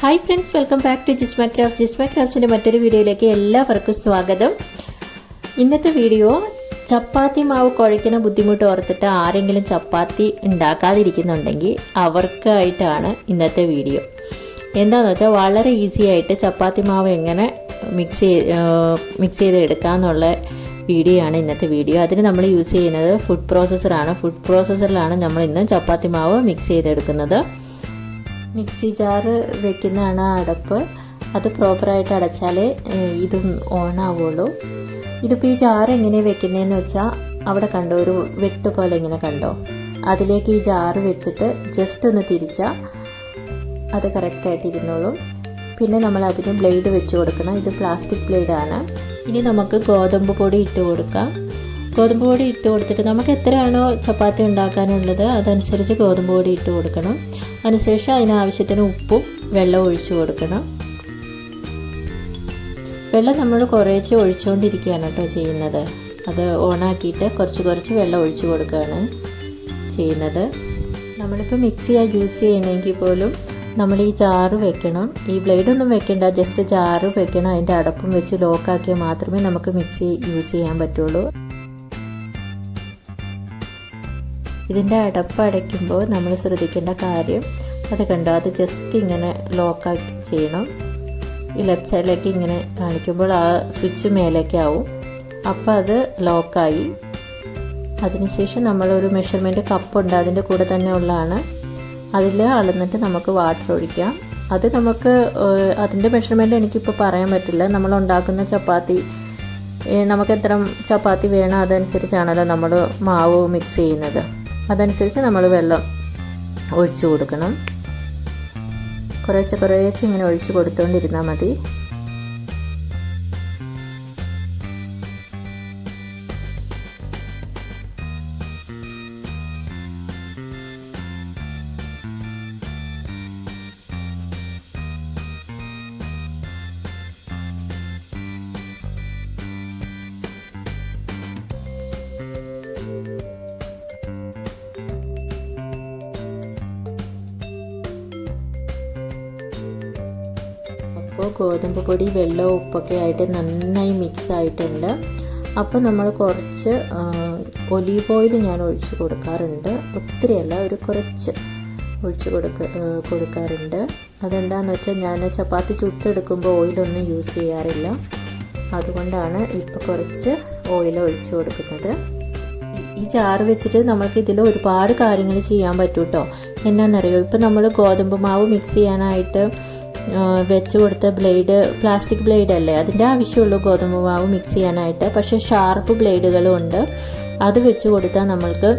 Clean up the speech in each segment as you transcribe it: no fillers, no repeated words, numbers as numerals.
Hi friends, welcome back to Jisma ക്രാഫ്റ്റ്സിൻ്റെ മറ്റൊരു വീഡിയോയിലേക്ക് എല്ലാവർക്കും സ്വാഗതം. ഇന്നത്തെ വീഡിയോ ചപ്പാത്തി മാവ് കുഴയ്ക്കുന്ന ബുദ്ധിമുട്ട് ഓർത്തിട്ട് ആരെങ്കിലും ചപ്പാത്തി ഉണ്ടാക്കാതിരിക്കുന്നുണ്ടെങ്കിൽ അവർക്കായിട്ടാണ് ഇന്നത്തെ വീഡിയോ. എന്താണെന്ന് വെച്ചാൽ വളരെ ഈസി ആയിട്ട് ചപ്പാത്തി മാവ് എങ്ങനെ മിക്സ് ചെയ്ത് എടുക്കാമെന്നുള്ള വീഡിയോ ആണ് ഇന്നത്തെ വീഡിയോ. അതിന് നമ്മൾ യൂസ് ചെയ്യുന്നത് ഫുഡ് പ്രോസസ്സറിലാണ് നമ്മൾ ഇന്ന് ചപ്പാത്തി മാവ് മിക്സ് ചെയ്തെടുക്കുന്നത്. മിക്സി ജാറ് വെക്കുന്നതാണ് അടപ്പ്. അത് പ്രോപ്പറായിട്ട് അടച്ചാലേ ഇതും ഓണാവുള്ളൂ. ഇതിപ്പോൾ ഈ ജാറ് എങ്ങനെയാണ് വെക്കുന്നതെന്ന് വെച്ചാൽ അവിടെ കണ്ടോ, ഒരു വെട്ട് പോലെ ഇങ്ങനെ കണ്ടോ, അതിലേക്ക് ഈ ജാറ് വെച്ചിട്ട് ജസ്റ്റ് ഒന്ന് തിരിച്ചാൽ അത് കറക്റ്റായിട്ട് ഇരുന്നോളും. പിന്നെ നമ്മൾ അതിന് ബ്ലേഡ് വെച്ച് കൊടുക്കണം. ഇത് പ്ലാസ്റ്റിക് ബ്ലേഡാണ്. ഇനി നമുക്ക് ഗോതമ്പ് പൊടി ഇട്ട് കൊടുക്കാം. ഗോതമ്പ് പൊടി ഇട്ട് കൊടുത്തിട്ട് നമുക്ക് എത്രയാണോ ചപ്പാത്തി ഉണ്ടാക്കാനുള്ളത് അതനുസരിച്ച് ഗോതമ്പ് പൊടി ഇട്ട് കൊടുക്കണം. അതിനുശേഷം അതിനാവശ്യത്തിന് ഉപ്പും വെള്ളവും ഒഴിച്ചു കൊടുക്കണം. വെള്ളം നമ്മൾ കുറേശ്ശെ ഒഴിച്ചുകൊണ്ടിരിക്കുകയാണ് കേട്ടോ ചെയ്യുന്നത്. അത് ഓണാക്കിയിട്ട് കുറച്ച് വെള്ളം ഒഴിച്ചു കൊടുക്കുകയാണ് ചെയ്യുന്നത്. നമ്മളിപ്പോൾ മിക്സിയാണ് യൂസ് ചെയ്യണമെങ്കിൽ പോലും നമ്മൾ ഈ ജാറ് വെക്കണം. ഈ ബ്ലേഡൊന്നും വെക്കണ്ട, ജസ്റ്റ് ജാറ് വെക്കണം. അതിൻ്റെ അടപ്പും വെച്ച് ലോക്കാക്കിയാൽ മാത്രമേ നമുക്ക് മിക്സി യൂസ് ചെയ്യാൻ പറ്റുള്ളൂ. ഇതിൻ്റെ അടപ്പ് അടയ്ക്കുമ്പോൾ നമ്മൾ ശ്രദ്ധിക്കേണ്ട കാര്യം, അത് കണ്ടോ, അത് ജസ്റ്റ് ഇങ്ങനെ ലോക്കാക്കി ചെയ്യണം. ഈ ലെഫ്റ്റ് സൈഡിലേക്ക് ഇങ്ങനെ കാണിക്കുമ്പോൾ ആ സ്വിച്ച് മേലേക്കാവും. അപ്പോൾ അത് ലോക്കായി. അതിനുശേഷം നമ്മളൊരു മെഷർമെൻറ്റ് കപ്പുണ്ട്, അതിൻ്റെ കൂടെ തന്നെ ഉള്ളതാണ്. അതിൽ അളന്നിട്ട് നമുക്ക് വാട്ടർ ഒഴിക്കാം. അത് നമുക്ക് അതിൻ്റെ മെഷർമെൻറ്റ് എനിക്കിപ്പോൾ പറയാൻ പറ്റില്ല. നമ്മൾ ഉണ്ടാക്കുന്ന ചപ്പാത്തി നമുക്ക് എത്ര ചപ്പാത്തി വേണം അതനുസരിച്ചാണല്ലോ നമ്മൾ മാവ് മിക്സ് ചെയ്യുന്നത്. അതനുസരിച്ച് നമ്മൾ വെള്ളം ഒഴിച്ചു കൊടുക്കണം. കുറേശ്ശെ ഇങ്ങനെ ഒഴിച്ച് കൊടുത്തുകൊണ്ടിരുന്നാൽ മതി. അപ്പോൾ ഗോതമ്പ് പൊടി വെള്ളവും ഉപ്പൊക്കെ ആയിട്ട് നന്നായി മിക്സ് ആയിട്ടുണ്ട്. അപ്പോൾ നമ്മൾ കുറച്ച് ഒലീവ് ഓയിൽ ഞാൻ ഒഴിച്ച് കൊടുക്കാറുണ്ട്. ഒത്തിരിയല്ല, ഒരു കുറച്ച് ഒഴിച്ച് കൊടുക്കാറുണ്ട്. അതെന്താണെന്ന് വെച്ചാൽ ഞാൻ ചപ്പാത്തി ചുട്ടെടുക്കുമ്പോൾ ഓയിലൊന്നും യൂസ് ചെയ്യാറില്ല. അതുകൊണ്ടാണ് ഇപ്പോൾ കുറച്ച് ഓയിൽ ഒഴിച്ച് കൊടുക്കുന്നത്. ഈ ജാറ് വെച്ചിട്ട് നമ്മൾക്ക് ഇതിൽ ഒരുപാട് കാര്യങ്ങൾ ചെയ്യാൻ പറ്റും കേട്ടോ. എന്നാണെന്നറിയോ, ഇപ്പോൾ നമ്മൾ ഗോതമ്പ് മാവ് മിക്സ് ചെയ്യാനായിട്ട് വെച്ച് കൊടുത്ത ബ്ലേഡ് പ്ലാസ്റ്റിക് ബ്ലേഡ് അല്ലേ, അതിൻ്റെ ആവശ്യമുള്ളൂ ഗോതമ്പ് മാവ് മിക്സ് ചെയ്യാനായിട്ട്. പക്ഷേ ഷാർപ്പ് ബ്ലേഡുകളും ഉണ്ട്. അത് വെച്ച് കൊടുത്താൽ നമ്മൾക്ക്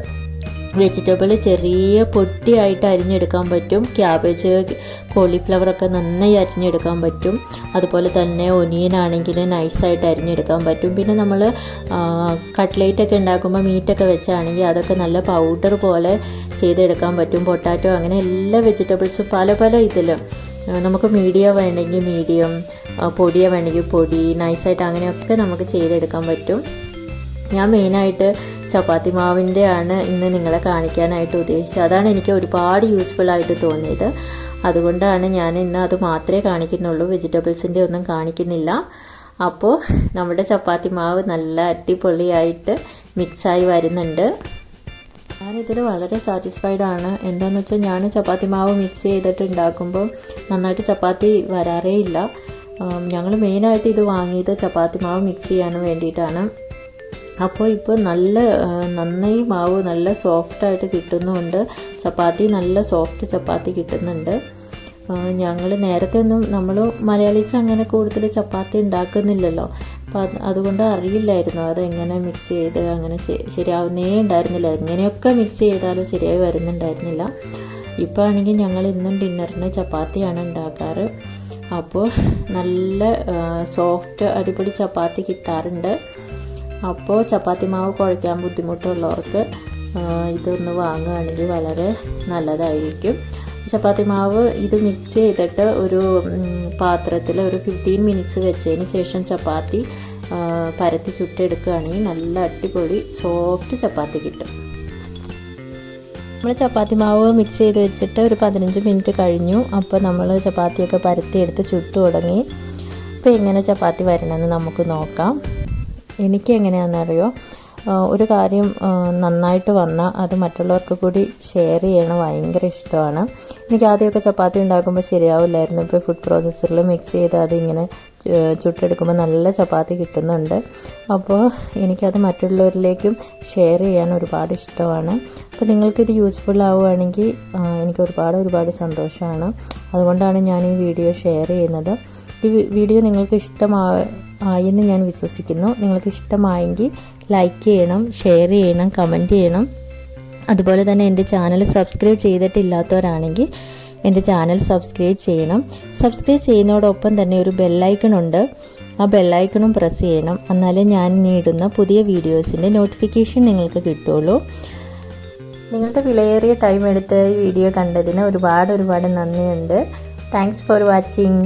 വെജിറ്റബിൾ ചെറിയ പൊട്ടിയായിട്ട് അരിഞ്ഞെടുക്കാൻ പറ്റും. ക്യാബേജ്, കോളിഫ്ലവറൊക്കെ നന്നായി അരിഞ്ഞെടുക്കാൻ പറ്റും. അതുപോലെ തന്നെ ഒനിയൻ ആണെങ്കിൽ നൈസായിട്ട് അരിഞ്ഞെടുക്കാൻ പറ്റും. പിന്നെ നമ്മൾ കട്ട്ലേറ്റൊക്കെ ഉണ്ടാക്കുമ്പോൾ മീറ്റൊക്കെ വെച്ചാണെങ്കിൽ അതൊക്കെ നല്ല പൗഡർ പോലെ ചെയ്തെടുക്കാൻ പറ്റും. പൊട്ടാറ്റോ, അങ്ങനെ എല്ലാ വെജിറ്റബിൾസും പല ഇതിലും നമുക്ക് മീഡിയം വേണമെങ്കിൽ മീഡിയം, പൊടിയ വേണമെങ്കിൽ പൊടി, നൈസായിട്ട് അങ്ങനെയൊക്കെ നമുക്ക് ചെയ്തെടുക്കാൻ പറ്റും. ഞാൻ മെയിനായിട്ട് ചപ്പാത്തി മാവിൻ്റെ ആണ് ഇന്ന് നിങ്ങളെ കാണിക്കാനായിട്ട് ഉദ്ദേശിച്ചത്. അതാണ് എനിക്ക് ഒരുപാട് യൂസ്ഫുള്ളായിട്ട് തോന്നിയത്. അതുകൊണ്ടാണ് ഞാൻ ഇന്ന് അത് മാത്രമേ കാണിക്കുന്നുള്ളൂ, വെജിറ്റബിൾസിൻ്റെ ഒന്നും കാണിക്കുന്നില്ല. അപ്പോൾ നമ്മുടെ ചപ്പാത്തി മാവ് നല്ല അടിപൊളിയായിട്ട് മിക്സായി വരുന്നുണ്ട്. ഞാനിതിൽ വളരെ സാറ്റിസ്ഫൈഡ് ആണ്. എന്താണെന്ന് വെച്ചാൽ ഞാൻ ചപ്പാത്തി മാവ് മിക്സ് ചെയ്തിട്ട് ഉണ്ടാക്കുമ്പോൾ നന്നായിട്ട് ചപ്പാത്തി വരാറേ ഇല്ല. ഞങ്ങൾ മെയിനായിട്ട് ഇത് വാങ്ങിയത് ചപ്പാത്തി മാവ് മിക്സ് ചെയ്യാൻ വേണ്ടിയിട്ടാണ്. അപ്പോൾ ഇപ്പോൾ നന്നായി മാവ് നല്ല സോഫ്റ്റായിട്ട് കിട്ടുന്നുണ്ട്. ചപ്പാത്തി നല്ല സോഫ്റ്റ് ചപ്പാത്തി കിട്ടുന്നുണ്ട്. ഞങ്ങൾ നേരത്തെ ഒന്നും നമ്മൾ മലയാളീസ് അങ്ങനെ കൂടുതൽ ചപ്പാത്തി ഉണ്ടാക്കുന്നില്ലല്ലോ. അപ്പോൾ അതുകൊണ്ട് അറിയില്ലായിരുന്നു അതെങ്ങനെ മിക്സ് ചെയ്ത് അങ്ങനെ ശരിയാവുന്നേ ഉണ്ടായിരുന്നില്ല. എങ്ങനെയൊക്കെ മിക്സ് ചെയ്താലും ശരിയായി വരുന്നുണ്ടായിരുന്നില്ല. ഇപ്പോൾ ആണെങ്കിൽ ഞങ്ങൾ ഇന്നും ഡിന്നറിന് ചപ്പാത്തിയാണ് ഉണ്ടാക്കാറ്. അപ്പോൾ നല്ല സോഫ്റ്റ് അടിപൊളി ചപ്പാത്തി കിട്ടാറുണ്ട്. അപ്പോൾ ചപ്പാത്തി മാവ് കുഴയ്ക്കാൻ ബുദ്ധിമുട്ടുള്ളവർക്ക് ഇതൊന്ന് വാങ്ങുകയാണെങ്കിൽ വളരെ നല്ലതായിരിക്കും. ചപ്പാത്തി മാവ് ഇത് മിക്സ് ചെയ്തിട്ട് ഒരു പാത്രത്തിൽ ഒരു 15 മിനിറ്റ്സ് വെച്ചതിന് ശേഷം ചപ്പാത്തി പരത്തി ചുട്ടെടുക്കുകയാണെങ്കിൽ നല്ല അടിപൊളി സോഫ്റ്റ് ചപ്പാത്തി കിട്ടും. നമ്മൾ ചപ്പാത്തി മാവ് മിക്സ് ചെയ്ത് വെച്ചിട്ട് ഒരു 15 മിനിറ്റ് കഴിഞ്ഞു. അപ്പോൾ നമ്മൾ ചപ്പാത്തിയൊക്കെ പരത്തിയെടുത്ത് ചുട്ടു തുടങ്ങി. അപ്പോൾ എങ്ങനെ ചപ്പാത്തി വരണമെന്ന് നമുക്ക് നോക്കാം. എനിക്ക് എങ്ങനെയാണെന്നറിയോ, ഒരു കാര്യം നന്നായിട്ട് വന്നാൽ അത് മറ്റുള്ളവർക്ക് കൂടി ഷെയർ ചെയ്യണം ഭയങ്കര ഇഷ്ടമാണ്. എനിക്ക് ആദ്യമൊക്കെ ചപ്പാത്തി ഉണ്ടാക്കുമ്പോൾ ശരിയാവില്ലായിരുന്നു. ഇപ്പോൾ ഫുഡ് പ്രോസസ്സറിൽ മിക്സ് ചെയ്ത് അതിങ്ങനെ ചുട്ടെടുക്കുമ്പോൾ നല്ല ചപ്പാത്തി കിട്ടുന്നുണ്ട്. അപ്പോൾ എനിക്കത് മറ്റുള്ളവരിലേക്കും ഷെയർ ചെയ്യാൻ ഒരുപാട് ഇഷ്ടമാണ്. അപ്പോൾ നിങ്ങൾക്കിത് യൂസ്ഫുൾ ആവുകയാണെങ്കിൽ എനിക്ക് ഒരുപാട് സന്തോഷമാണ്. അതുകൊണ്ടാണ് ഞാൻ ഈ വീഡിയോ ഷെയർ ചെയ്യുന്നത്. ഈ വീഡിയോ നിങ്ങൾക്ക് ആയെന്ന് ഞാൻ വിശ്വസിക്കുന്നു. നിങ്ങൾക്ക് ഇഷ്ടമായെങ്കിൽ ലൈക്ക് ചെയ്യണം, ഷെയർ ചെയ്യണം, കമൻറ്റ് ചെയ്യണം. അതുപോലെ തന്നെ എൻ്റെ ചാനൽ സബ്സ്ക്രൈബ് ചെയ്തിട്ടില്ലാത്തവരാണെങ്കിൽ എൻ്റെ ചാനൽ സബ്സ്ക്രൈബ് ചെയ്യണം. സബ്സ്ക്രൈബ് ചെയ്യുന്നതോടൊപ്പം തന്നെ ഒരു ബെല്ലൈക്കൺ ഉണ്ട്. ആ ബെല്ലൈക്കണും പ്രസ് ചെയ്യണം. എന്നാലേ ഞാൻ ഇനി ഇടുന്ന പുതിയ വീഡിയോസിൻ്റെ നോട്ടിഫിക്കേഷൻ നിങ്ങൾക്ക് കിട്ടുള്ളൂ. നിങ്ങളുടെ വിലയേറിയ ടൈം എടുത്ത് ഈ വീഡിയോ കണ്ടതിന് ഒരുപാട് നന്ദിയുണ്ട്. Thanks for watching.